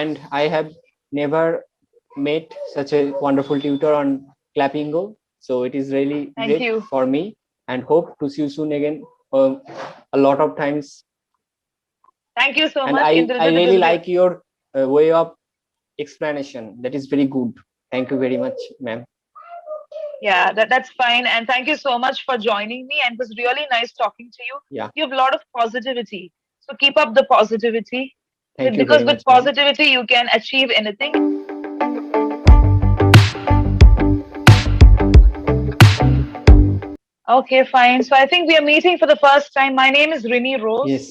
and I have never met such a wonderful tutor on Clapingo. So it is really Thank great you. for me, and hope to see you soon again a lot of times. Thank you so And much, I Indrajit. It really was like your way of explanation. That is very good. Thank you very much, ma'am. yeah, that's fine. And thank you so much for joining me. And it was really nice talking to you. Yeah. You have a lot of positivity. So keep up the positivity. Thank you Because very with much, ma'am. positivity, you can achieve anything. Okay, fine. So I think we are meeting for the first time. My name is Rini Rose, Yes.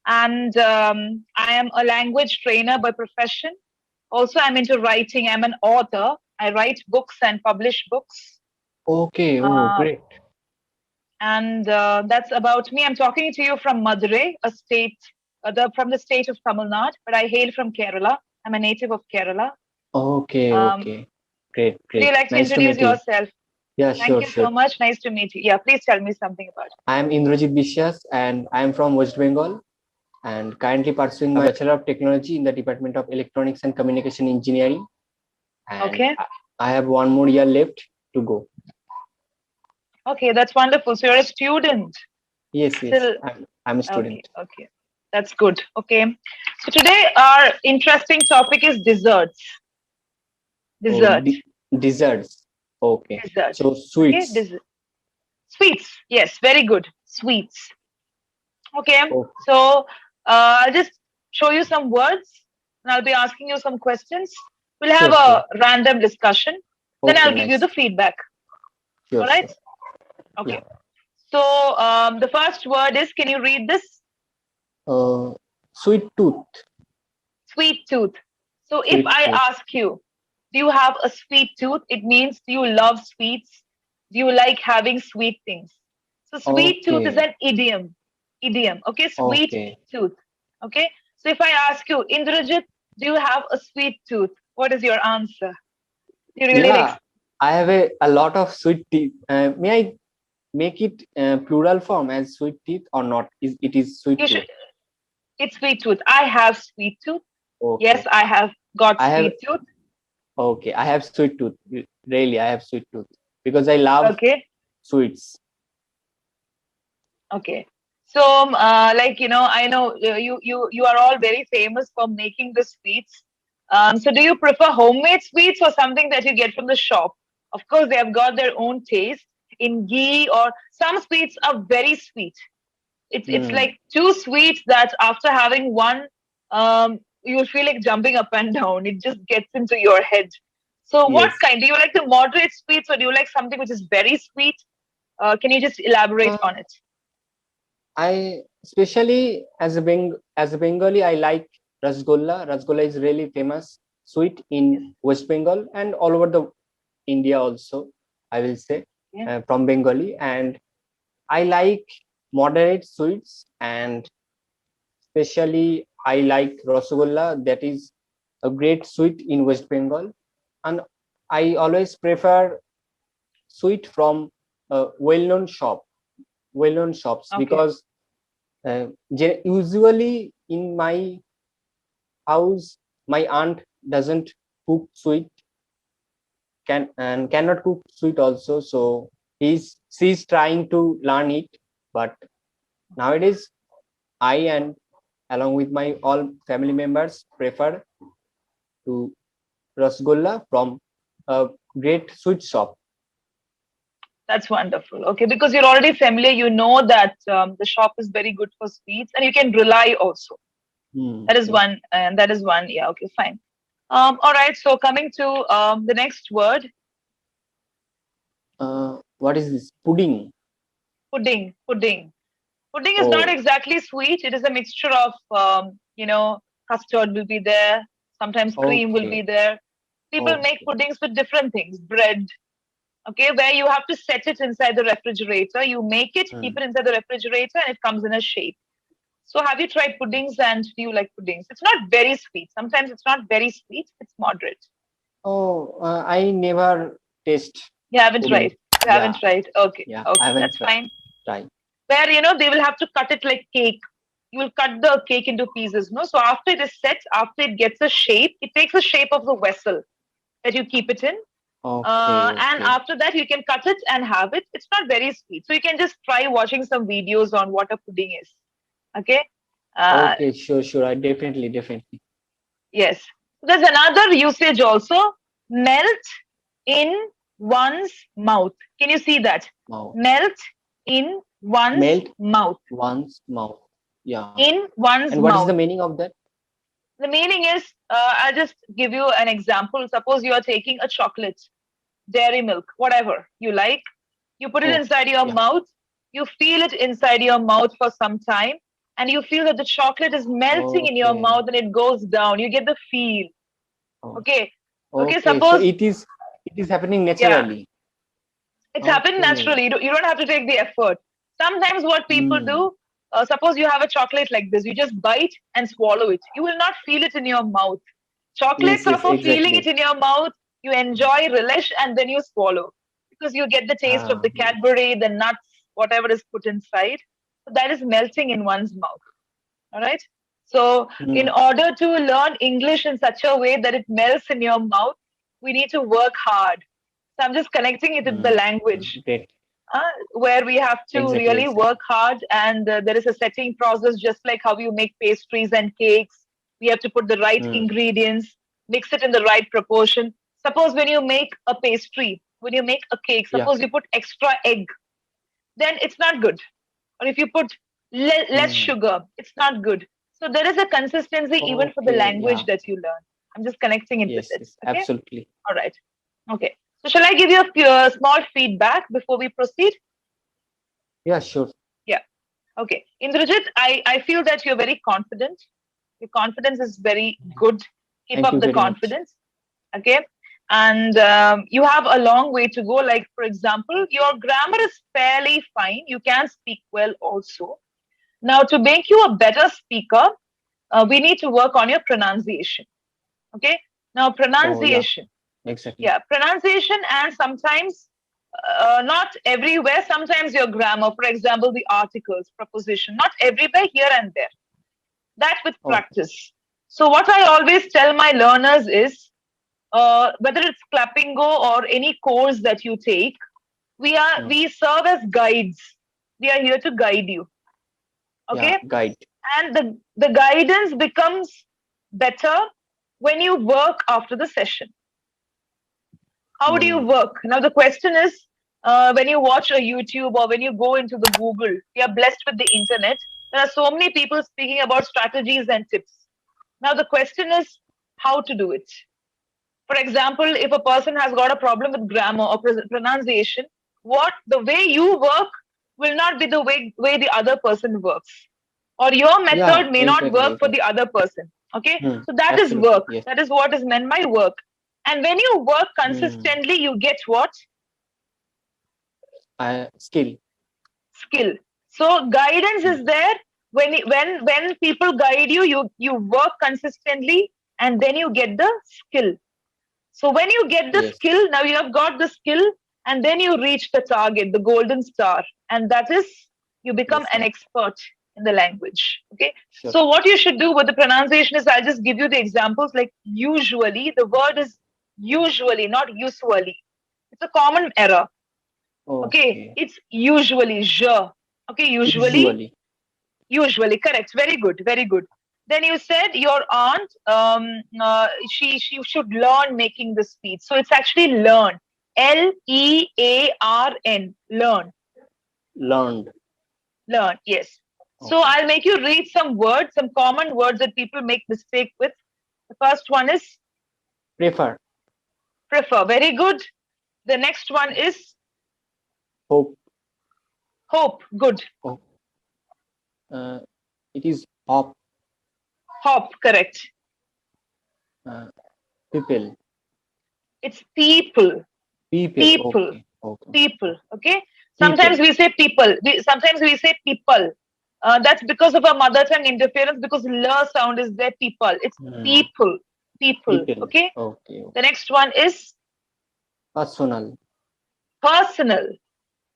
and I am a language trainer by profession. Also, I'm into writing. I'm an author. I write books and publish books. Okay. Oh, Uh, great. and that's about me. I'm talking to you from Madurai, a state, from the state of Tamil Nadu, but I hail from Kerala. I'm a native of Kerala. Okay. Um, Okay. Great. would you Great. like to Nice to introduce meet you. yourself? Yeah. Thank Sure. you so Sure. much. Nice to meet you. Yeah, please tell me something about it. I am Indrajit Bishyas, and I am from West Bengal, and currently pursuing my Bachelor of Technology in the Department of Electronics and Communication Engineering. And Okay. I have one more year left to go. Okay, that's wonderful. So you're a student. Yes. Yes. Still, I'm a okay, student. okay. That's good. Okay. So today our interesting topic is desserts. Oh, Dessert. desserts. Okay. Dessert. So Okay, sweets. dessert. Sweets. Yes, very good. Sweets. Okay. Oh, So I'll just show you some words and I'll be asking you some questions. We'll have sure. Sure. a random discussion. Then Okay. I'll give you Nice. the feedback. Sure. All right. Sure. Okay. Yeah. So the first word is, can you read this? Uh, Sweet tooth. Sweet tooth. So if Sweet I tooth. ask you, do you have a sweet tooth? It means, do you love sweets? Do you like having sweet things? So sweet tooth is Okay. an idiom. Idiom. Okay. Sweet Okay. tooth. Okay. So if I ask you, Indrajit, do you have a sweet tooth? What is your answer? You really like, Yeah. I have a lot of sweet teeth. May I make it plural form as sweet teeth or not? It is sweet you tooth? should, it's sweet tooth. I have sweet tooth. Yes, Okay. I have got I have sweet tooth. Okay. I have sweet tooth. Really, I have sweet tooth because I love Okay. sweets. Okay. So, I know you are all very famous for making the sweets. So, do you prefer homemade sweets or something that you get from the shop? Of course, they have got their own taste in ghee, or some sweets are very sweet. It's Hmm. like too sweet that after having one, you'll feel like jumping up and down. It just gets into your head. So, what Yes. kind? Do you like the moderate sweets, or do you like something which is very sweet? Can you just elaborate Uh, on it? I especially as a Bengali, I like rasgulla. Rasgulla is really famous sweet Yes. in West Bengal and all over the India also. I will say Yeah. from Bengali, and I like moderate sweets, and especially I like rasgulla. That is a great sweet in West Bengal, and I always prefer sweet from well-known shops Okay. because usually in my house my aunt doesn't cook sweet cannot cook sweet also, so she's trying to learn it, but nowadays I and along with my all family members prefer to rasgulla from a great sweet shop. That's wonderful. Okay, because you're already familiar, you know that the shop is very good for sweets, and you can rely also. That is Yeah. one, and that is one. Yeah. Okay. Fine. All right. So coming to the next word, What is this? Pudding. pudding. Pudding. Pudding is not Oh. exactly sweet. It is a mixture of custard will be there. Sometimes cream will be Okay. there. People make Okay. puddings with different things. Bread. Okay, where you have to set it inside the refrigerator. You make it, keep Hmm. it inside the refrigerator, and it comes in a shape. So have you tried puddings, and do you like puddings? It's not very sweet. Sometimes it's not very sweet. It's moderate. Oh, I never taste You haven't pudding. tried. You Yeah, haven't tried. Okay. yeah, I Okay. haven't That's fine. tried. Where they will have to cut it like cake. you will cut the cake into pieces, no? So after it is set, after it gets a shape, it takes the shape of the vessel that you keep it in. Okay, And okay, after that, you can cut it and have it. It's not very sweet. So you can just try watching some videos on what a pudding is. Okay. Uh, okay. Sure, sure. I definitely. yes. There's another usage also. Melt in one's mouth. Can you see that? Mouth. Melt in one's Melt mouth. one's mouth. Yeah. In one's And what is the mouth. meaning of that? The meaning is, I'll just give you an example. Suppose you are taking a chocolate, dairy milk, whatever you like. You put it Oh, inside your yeah. mouth. You feel it inside your mouth for some time. And you feel that the chocolate is melting in your Okay. mouth and it goes down. You get the feel. Oh, Okay. Okay. okay. So Suppose, it is happening yeah, naturally. it's happened Okay. naturally. You don't have to take the effort. Sometimes what people Hmm. do, suppose you have a chocolate like this, you just bite and swallow it. You will not feel it in your mouth. Chocolates Yes, are yes, for feeling it exactly. in your mouth. You enjoy, relish, and then you swallow because you get the taste of Ah, the Cadbury, the nuts, whatever is put inside. So that is melting in one's mouth. All right. So, in hmm. order to learn English in such a way that it melts in your mouth, we need to work hard. So, I'm just connecting it with the Hmm. language, Great. where we have to Exactly, really exactly. work hard, and there is a setting process, just like how you make pastries and cakes. We have to put the right Hmm. ingredients, mix it in the right proportion. Suppose when you make a pastry, when you make a cake, Yeah. suppose you put extra egg, then it's not good. Or if you put less Hmm. sugar, it's not good. So there is a consistency even for the Okay. language Yeah. that you learn. I'm just connecting it with Yes, it. yes. Okay. Absolutely. All right. Okay. So shall I give you a small feedback before we proceed? Yeah, sure. Yeah. Okay. Indrajit, I feel that you're very confident. Your confidence is very good. Keep Thank up you the very much. confidence. Okay. And you have a long way to go. Like, for example, your grammar is fairly fine. You can speak well also. Now, to make you a better speaker, we need to work on your pronunciation. Okay. Now, Oh, yeah. pronunciation. Exactly. Yeah, pronunciation, and sometimes, not everywhere, sometimes your grammar, for example, the articles, preposition, not everywhere, here and there. That with Okay. practice. So, what I always tell my learners is, whether it's Clapingo or any course that you take, Hmm. we serve as guides. We are here to guide you. Yeah. Okay. Guide. And the guidance becomes better when you work after the session. How do you Hmm. work? Now, the question is, when you watch a YouTube or when you go into the Google, we are blessed with the internet. There are so many people speaking about strategies and tips. Now, the question is how to do it. For example, if a person has got a problem with grammar or pronunciation, what the way you work will not be the way the other person works, or your Yeah. method may not Exactly. work for Exactly. the other person. Okay, Hmm. so that is Absolutely. work. Yes. That is what is meant by work. And when you work Hmm. consistently, you get what? Skill. Skill. So guidance Hmm. is there. When people guide you, you work consistently, and then you get the skill. So when you get the Yes. skill, now you have got the skill, and then you reach the target, the golden star, and that is you become Yes. an Yes. expert in the language. Okay. Sure. So what you should do with the pronunciation is, I'll just give you the examples. Like, usually, the word is usually, not usually. It's a common error. Okay, Okay. it's usually je. Okay, usually, Usually. correct. Very good, very good. Then you said your aunt, she should learn making the speech. So it's actually learn. Learn. Learn. Learned. Learn. Yes. So Okay. I'll make you read some words, some common words that people make mistake with. The first one is Prefer. prefer. Very good. The next one is Hope. hope. Good. Oh. Uh, it is hop. Hop. Correct. Uh, people. It's people. People. People. Okay. Okay. People. Okay. Okay. People. Sometimes we say people. Sometimes we say people. That's because of our mother tongue interference, because l sound is there. People. It's Hmm. people. People. People. Okay. Okay. Okay. The next one is Personal. personal.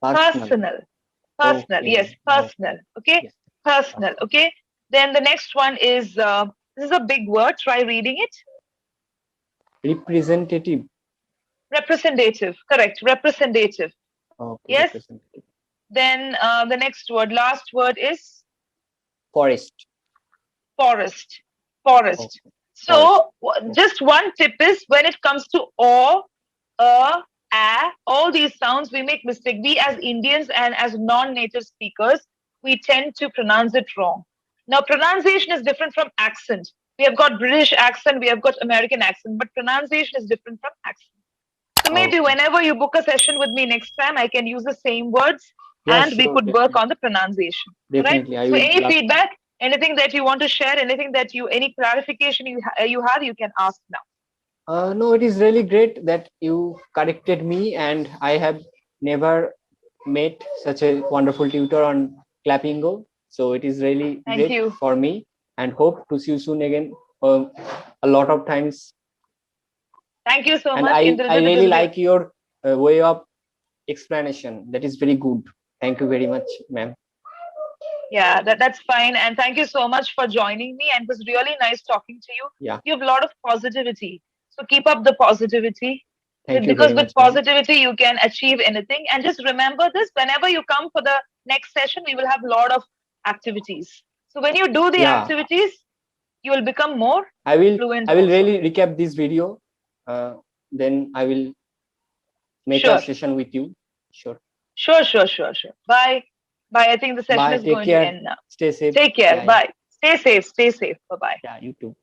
Personal. Personal. Personal. Yes. Okay. Personal. Okay. Okay. Yes. Personal. Personal. Okay. Then the next one is, this is a big word. Try reading it. Representative. Representative. Correct. Representative. Okay, Yes. representative. Then the next word, last word is Forest. forest. Forest. Okay, forest. So just one tip is, when it comes to o, a, all these sounds, we make mistake. We as Indians and as non-native speakers, we tend to pronounce it wrong. Now, pronunciation is different from accent. We have got British accent, we have got American accent, but pronunciation is different from accent. So maybe Okay. whenever you book a session with me next time, I can use the same words Yeah, and we sure, could work definitely. on the pronunciation. All right. Definitely. I So would any love to. feedback, anything that you want to share, anything that any clarification you have, you can ask now. No, it is really great that you corrected me, and I have never met such a wonderful tutor on Clapingo. So it is really Thank great you. for me, and hope to see you soon again. A lot of times, Thank you so and much, I Indrajit. It really was real. like your way of explanation. That is very good. Thank you very much, ma'am. Yeah, that's fine. And thank you so much for joining me. And it was really nice talking to you. Yeah, You have a lot of positivity. So keep up the positivity. thank you Because very with much, ma'am. positivity, you can achieve anything. And just remember this, whenever you come for the next session, we will have a lot of activities. So when you do the Yeah, activities, you will become more I will. fluent I will also. really recap this video. Then I will make a Sure. session with you. Sure. Sure. Bye. Bye. I think the session Bye. is Take going to care. end now. Stay safe. Take care. Yeah, yeah. Bye. Stay safe. Stay safe. Bye bye. Yeah, you too.